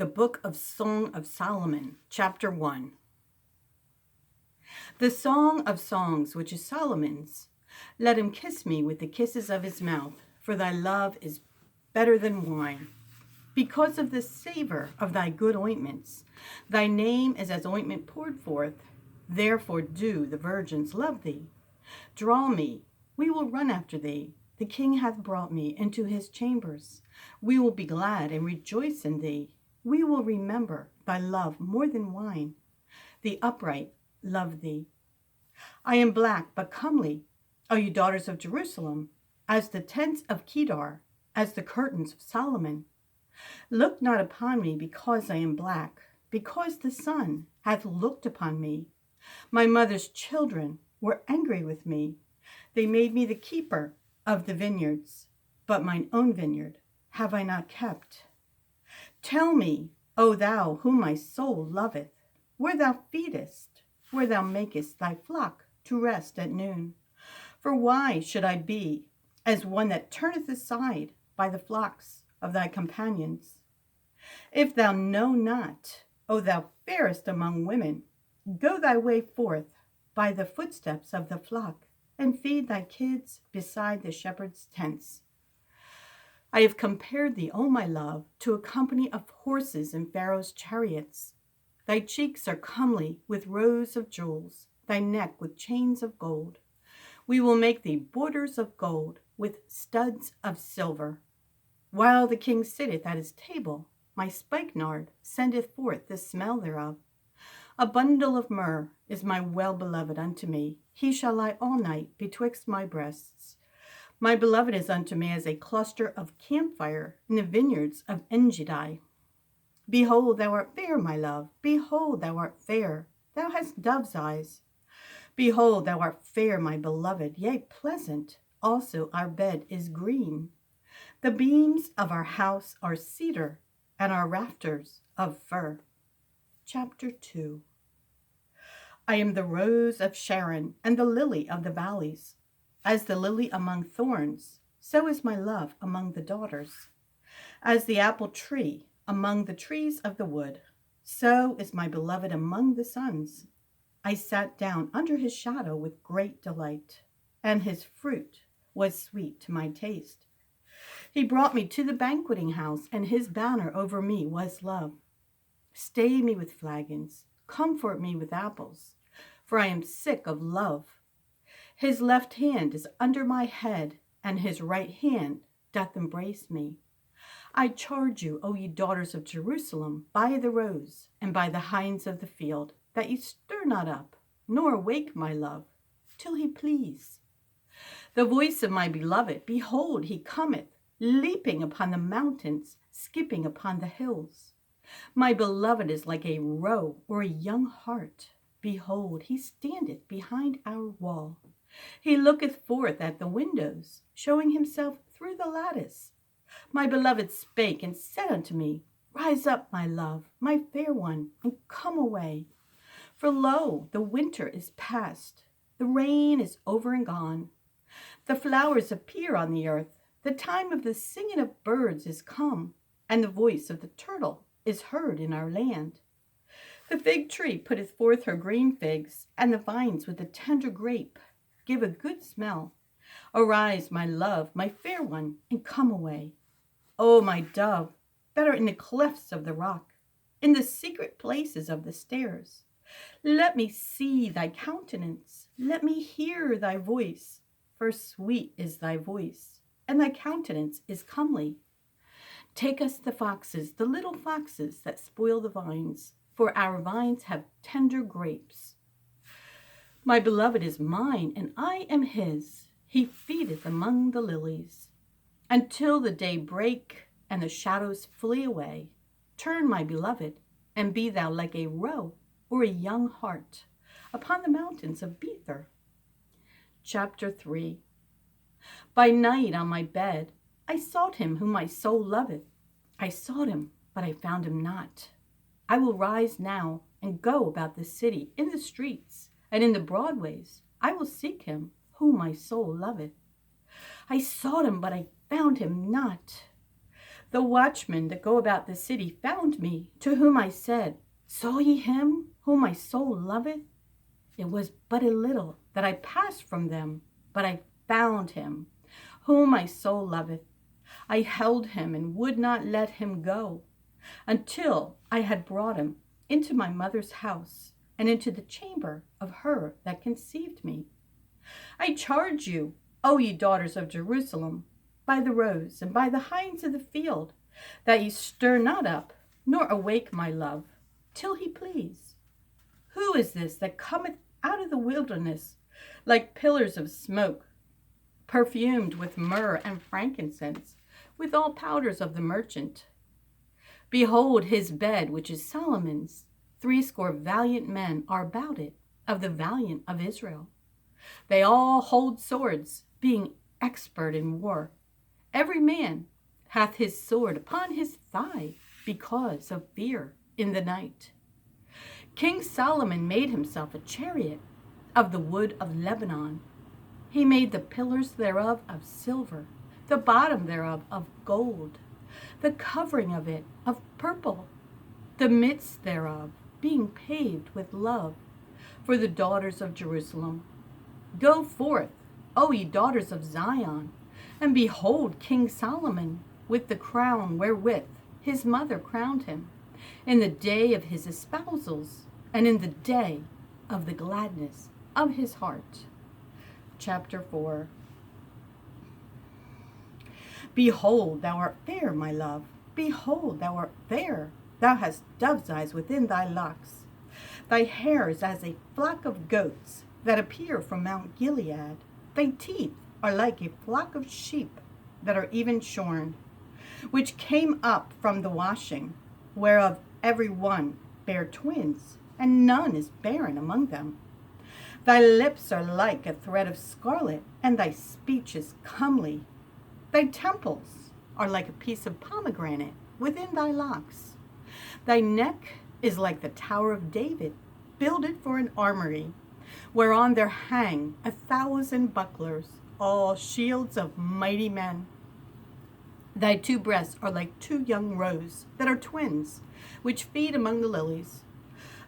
The Book of Song of Solomon, Chapter 1. The Song of Songs, which is Solomon's. Let him kiss me with the kisses of his mouth, for thy love is better than wine. Because of the savor of thy good ointments, thy name is as ointment poured forth. Therefore do the virgins love thee. Draw me, we will run after thee. The king hath brought me into his chambers. We will be glad and rejoice in thee. We will remember thy love more than wine. The upright love thee. I am black but comely, O you daughters of Jerusalem, as the tents of Kedar, as the curtains of Solomon. Look not upon me because I am black, because the sun hath looked upon me. My mother's children were angry with me. They made me the keeper of the vineyards, but mine own vineyard have I not kept. Tell me, O thou whom my soul loveth, where thou feedest, where thou makest thy flock to rest at noon. For why should I be as one that turneth aside by the flocks of thy companions? If thou know not, O thou fairest among women, go thy way forth by the footsteps of the flock, and feed thy kids beside the shepherd's tents. I have compared thee, O my love, to a company of horses in Pharaoh's chariots. Thy cheeks are comely with rows of jewels, thy neck with chains of gold. We will make thee borders of gold with studs of silver. While the king sitteth at his table, my spikenard sendeth forth the smell thereof. A bundle of myrrh is my well-beloved unto me. He shall lie all night betwixt my breasts. My beloved is unto me as a cluster of camphire in the vineyards of Engedi. Behold, thou art fair, my love. Behold, thou art fair. Thou hast dove's eyes. Behold, thou art fair, my beloved, yea, pleasant. Also our bed is green. The beams of our house are cedar, and our rafters of fir. Chapter 2. I am the rose of Sharon and the lily of the valleys. As the lily among thorns, so is my love among the daughters. As the apple tree among the trees of the wood, so is my beloved among the sons. I sat down under his shadow with great delight, and his fruit was sweet to my taste. He brought me to the banqueting house, and his banner over me was love. Stay me with flagons, comfort me with apples, for I am sick of love. His left hand is under my head, and his right hand doth embrace me. I charge you, O ye daughters of Jerusalem, by the roes and by the hinds of the field, that ye stir not up, nor awake my love, till he please. The voice of my beloved, behold, he cometh, leaping upon the mountains, skipping upon the hills. My beloved is like a roe or a young hart. Behold, he standeth behind our wall. He looketh forth at the windows, showing himself through the lattice. My beloved spake and said unto me, Rise up, my love, my fair one, and come away. For lo, the winter is past, the rain is over and gone. The flowers appear on the earth, the time of the singing of birds is come, and the voice of the turtle is heard in our land. The fig tree putteth forth her green figs, and the vines with the tender grape give a good smell. Arise, my love, my fair one, and come away. O my dove, better in the clefts of the rock, in the secret places of the stairs. Let me see thy countenance, let me hear thy voice, for sweet is thy voice, and thy countenance is comely. Take us the foxes, the little foxes that spoil the vines, for our vines have tender grapes. My beloved is mine, and I am his. He feedeth among the lilies. Until the day break and the shadows flee away, turn, my beloved, and be thou like a roe or a young hart upon the mountains of Bether. Chapter 3. By night on my bed I sought him whom my soul loveth. I sought him, but I found him not. I will rise now and go about the city, in the streets, and in the broadways. I will seek him whom my soul loveth. I sought him, but I found him not. The watchmen that go about the city found me, to whom I said, Saw ye him whom my soul loveth? It was but a little that I passed from them, but I found him whom my soul loveth. I held him and would not let him go, until I had brought him into my mother's house, and into the chamber of her that conceived me. I charge you, O ye daughters of Jerusalem, by the roes and by the hinds of the field, that ye stir not up, nor awake my love, till he please. Who is this that cometh out of the wilderness like pillars of smoke, perfumed with myrrh and frankincense, with all powders of the merchant? Behold his bed, which is Solomon's. 80 valiant men are about it, of the valiant of Israel. They all hold swords, being expert in war. Every man hath his sword upon his thigh, because of fear in the night. King Solomon made himself a chariot of the wood of Lebanon. He made the pillars thereof of silver, the bottom thereof of gold, the covering of it of purple, the midst thereof being paved with love, for the daughters of Jerusalem. Go forth, O ye daughters of Zion, and behold King Solomon, with the crown wherewith his mother crowned him, in the day of his espousals, and in the day of the gladness of his heart. Chapter 4. Behold, thou art fair, my love. Behold, thou art fair. Thou hast dove's eyes within thy locks. Thy hair is as a flock of goats that appear from Mount Gilead. Thy teeth are like a flock of sheep that are even shorn, which came up from the washing, whereof every one bare twins, and none is barren among them. Thy lips are like a thread of scarlet, and thy speech is comely. Thy temples are like a piece of pomegranate within thy locks. Thy neck is like the Tower of David, builded for an armory, whereon there hang 1,000 bucklers, all shields of mighty men. Thy 2 breasts are like 2 young roes that are twins, which feed among the lilies.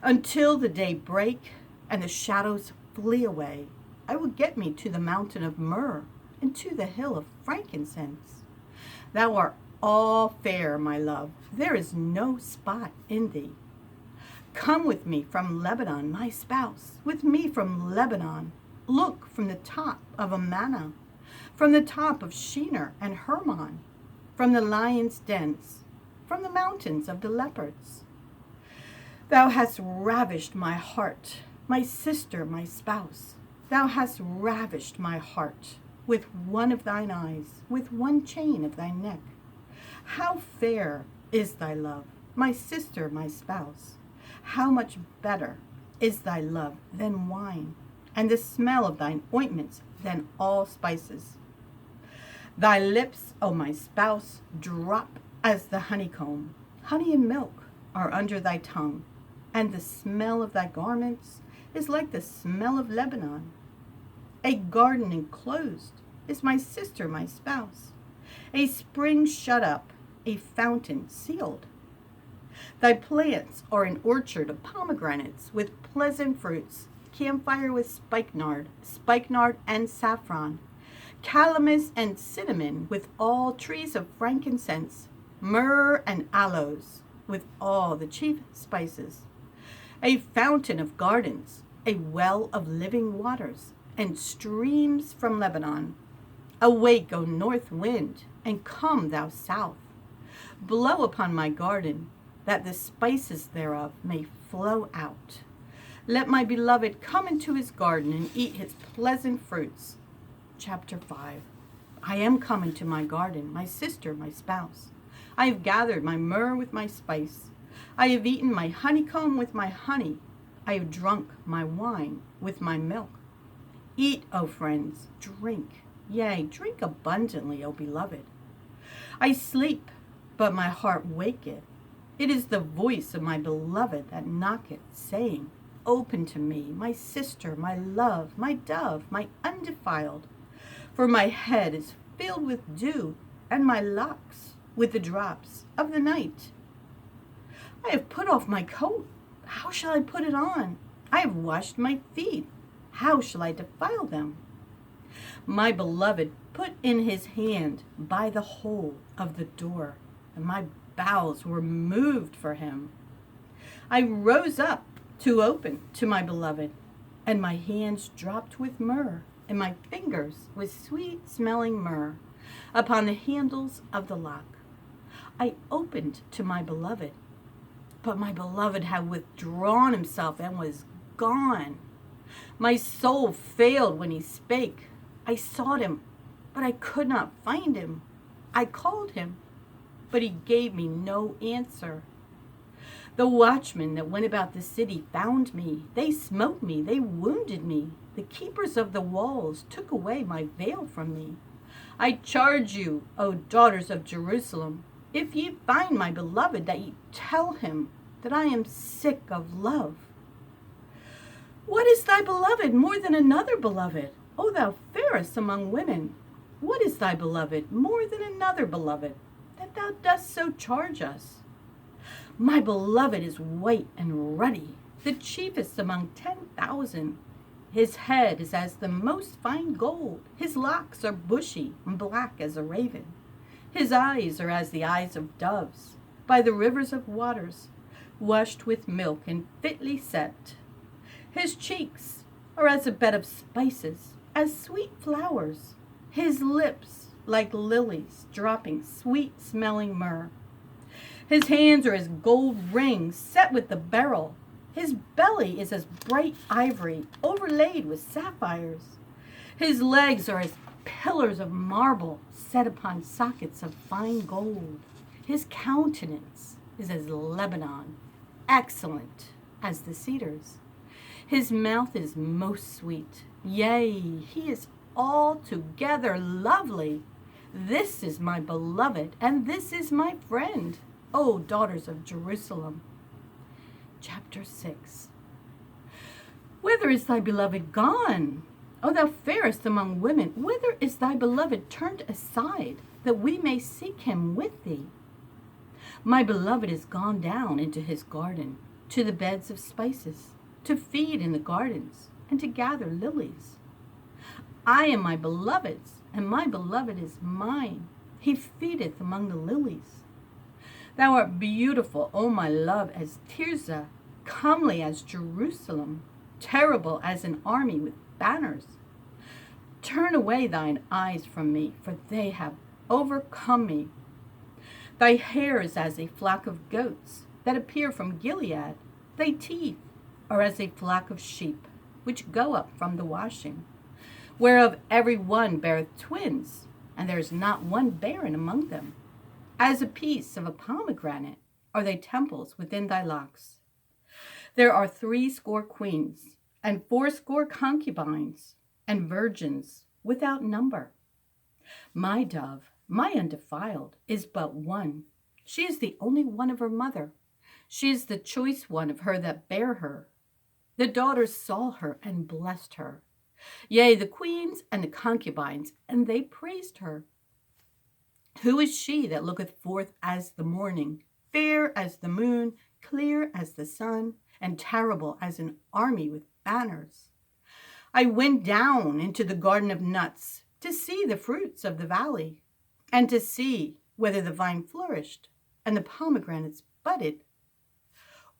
Until the day break and the shadows flee away, I will get me to the mountain of myrrh and to the hill of frankincense. Thou art all fair, my love. There is no spot in thee. Come with me from Lebanon, my spouse, with me from Lebanon. Look from the top of Amana, from the top of Shinar and Hermon, from the lions' dens, from the mountains of the leopards. Thou hast ravished my heart, my sister, my spouse. Thou hast ravished my heart with one of thine eyes, with one chain of thy neck. How fair is thy love, my sister, my spouse. How much better is thy love than wine, and the smell of thine ointments than all spices. Thy lips, O my spouse, drop as the honeycomb. Honey and milk are under thy tongue, and the smell of thy garments is like the smell of Lebanon. A garden enclosed is my sister, my spouse. A spring shut up, a fountain sealed. Thy plants are an orchard of pomegranates with pleasant fruits, camphire with spikenard and saffron, calamus and cinnamon with all trees of frankincense, myrrh and aloes with all the chief spices. A fountain of gardens, a well of living waters, and streams from Lebanon. Awake, O north wind, and come, thou south. Blow upon my garden, that the spices thereof may flow out. Let my beloved come into his garden and eat his pleasant fruits. Chapter 5. I am come into my garden, my sister, my spouse. I have gathered my myrrh with my spice. I have eaten my honeycomb with my honey. I have drunk my wine with my milk. Eat, O friends, drink. Yea, drink abundantly, O beloved. I sleep, but my heart waketh. It is the voice of my beloved that knocketh, saying, Open to me, my sister, my love, my dove, my undefiled. For my head is filled with dew, and my locks with the drops of the night. I have put off my coat. How shall I put it on? I have washed my feet. How shall I defile them? My beloved put in his hand by the hole of the door, and my bowels were moved for him. I rose up to open to my beloved, and my hands dropped with myrrh, and my fingers with sweet-smelling myrrh upon the handles of the lock. I opened to my beloved, but my beloved had withdrawn himself and was gone. My soul failed when he spake. I sought him, but I could not find him. I called him, but he gave me no answer. The watchmen that went about the city found me. They smote me. They wounded me. The keepers of the walls took away my veil from me. I charge you, O daughters of Jerusalem, if ye find my beloved, that ye tell him that I am sick of love. What is thy beloved more than another beloved, O thou fairest among women? What is thy beloved more than another beloved, that thou dost so charge us? My beloved is white and ruddy, the chiefest among 10,000. His head is as the most fine gold. His locks are bushy and black as a raven. His eyes are as the eyes of doves, by the rivers of waters, washed with milk and fitly set. His cheeks are as a bed of spices, as sweet flowers. His lips like lilies, dropping sweet-smelling myrrh. His hands are as gold rings set with the beryl. His belly is as bright ivory, overlaid with sapphires. His legs are as pillars of marble set upon sockets of fine gold. His countenance is as Lebanon, excellent as the cedars. His mouth is most sweet. Yea, he is altogether lovely. This is my beloved, and this is my friend, O daughters of Jerusalem. Chapter 6. Whither is thy beloved gone? O thou fairest among women, whither is thy beloved turned aside, that we may seek him with thee? My beloved is gone down into his garden, to the beds of spices, to feed in the gardens, and to gather lilies. I am my beloved's, and my beloved is mine. He feedeth among the lilies. Thou art beautiful, O my love, as Tirzah, comely as Jerusalem, terrible as an army with banners. Turn away thine eyes from me, for they have overcome me. Thy hair is as a flock of goats that appear from Gilead. Thy teeth are as a flock of sheep, which go up from the washing, whereof every one beareth twins, and there is not one barren among them. As a piece of a pomegranate are thy temples within thy locks. There are 80 queens, and 80 concubines, and virgins without number. My dove, my undefiled, is but one. She is the only one of her mother. She is the choice one of her that bare her. The daughters saw her and blessed her. Yea, the queens and the concubines, and they praised her. Who is she that looketh forth as the morning, fair as the moon, clear as the sun, and terrible as an army with banners? I went down into the garden of nuts to see the fruits of the valley, and to see whether the vine flourished and the pomegranates budded.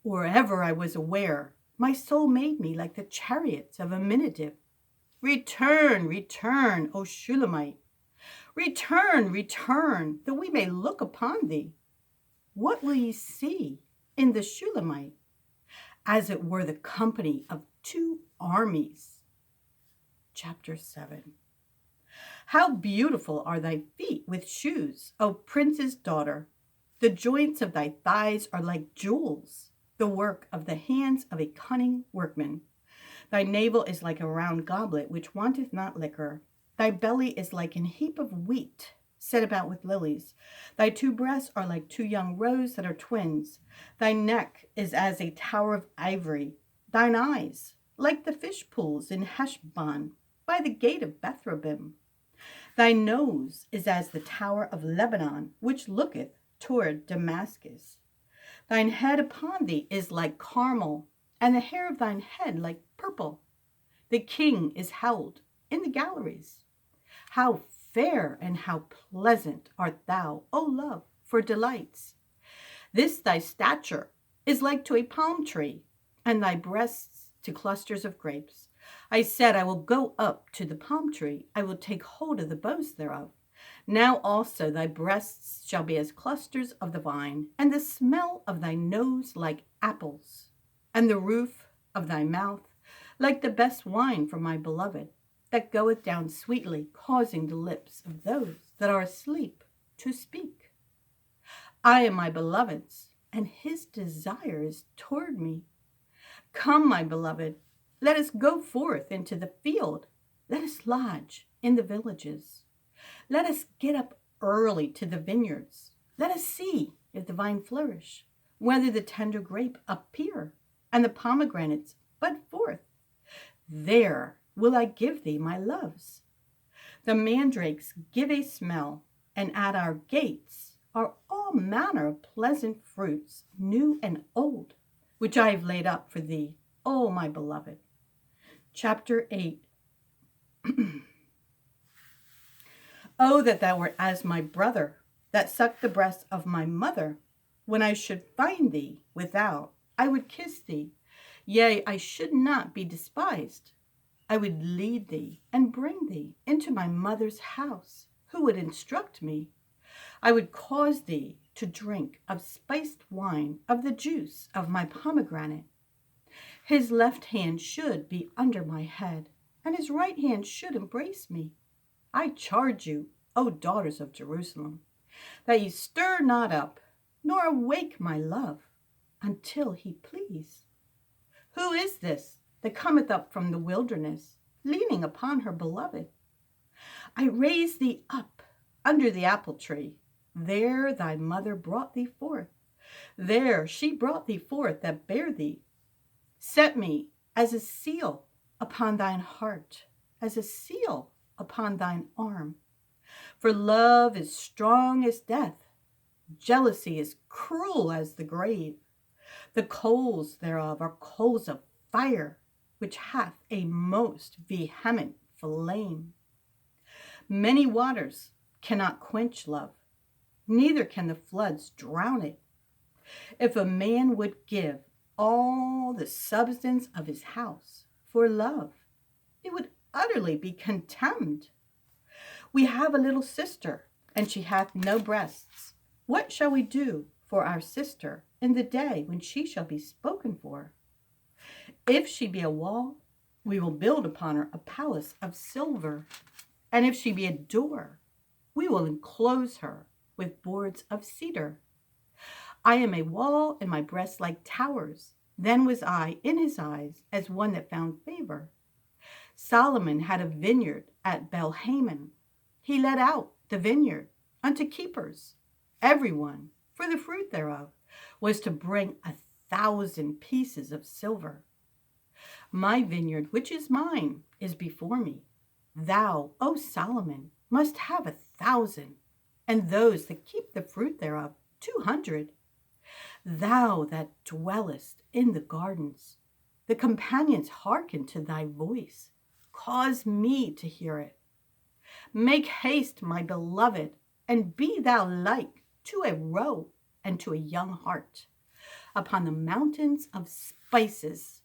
Or ever I was aware, my soul made me like the chariots of Amminadab. Return, return, O Shulamite. Return, return, that we may look upon thee. What will ye see in the Shulamite? As it were the company of 2 armies. Chapter 7. How beautiful are thy feet with shoes, O prince's daughter! The joints of thy thighs are like jewels, the work of the hands of a cunning workman. Thy navel is like a round goblet which wanteth not liquor. Thy belly is like an heap of wheat, set about with lilies. Thy 2 breasts are like 2 young roes that are twins. Thy neck is as a tower of ivory. Thine eyes, like the fish pools in Heshbon, by the gate of Bethrabim. Thy nose is as the tower of Lebanon, which looketh toward Damascus. Thine head upon thee is like Carmel, and the hair of thine head like purple. The king is held in the galleries. How fair and how pleasant art thou, O love, for delights. This thy stature is like to a palm tree, and thy breasts to clusters of grapes. I said, I will go up to the palm tree, I will take hold of the boughs thereof. Now also thy breasts shall be as clusters of the vine, and the smell of thy nose like apples, and the roof of thy mouth like the best wine from my beloved, that goeth down sweetly, causing the lips of those that are asleep to speak. I am my beloved's, and his desire is toward me. Come, my beloved, let us go forth into the field. Let us lodge in the villages. Let us get up early to the vineyards. Let us see if the vine flourish, whether the tender grape appear, and the pomegranates bud forth. There will I give thee my loves. The mandrakes give a smell, and at our gates are all manner of pleasant fruits, new and old, which I have laid up for thee, O my beloved. Chapter 8. Oh, that thou wert as my brother, that sucked the breast of my mother. When I should find thee without, I would kiss thee. Yea, I should not be despised. I would lead thee and bring thee into my mother's house, who would instruct me. I would cause thee to drink of spiced wine, of the juice of my pomegranate. His left hand should be under my head, and his right hand should embrace me. I charge you, O daughters of Jerusalem, that ye stir not up, nor awake my love, until he please. Who is this that cometh up from the wilderness, leaning upon her beloved? I raised thee up under the apple tree. There thy mother brought thee forth. There she brought thee forth that bare thee. Set me as a seal upon thine heart, as a seal upon thine arm. For love is strong as death. Jealousy is cruel as the grave. The coals thereof are coals of fire, which hath a most vehement flame. Many waters cannot quench love, neither can the floods drown it. If a man would give all the substance of his house for love, it would utterly be contemned. We have a little sister, and she hath no breasts. What shall we do for our sister in the day when she shall be spoken for? If she be a wall, we will build upon her a palace of silver. And if she be a door, we will enclose her with boards of cedar. I am a wall, and my breasts like towers. Then was I in his eyes as one that found favor. Solomon had a vineyard at Belhaman. He let out the vineyard unto keepers. Everyone, for the fruit thereof, was to bring 1,000 pieces of silver. My vineyard, which is mine, is before me. Thou, O Solomon, must have 1,000, and those that keep the fruit thereof 200. Thou that dwellest in the gardens, the companions hearken to thy voice. Cause me to hear it. Make haste, my beloved, and be thou like to a roe and to a young hart. Upon the mountains of spices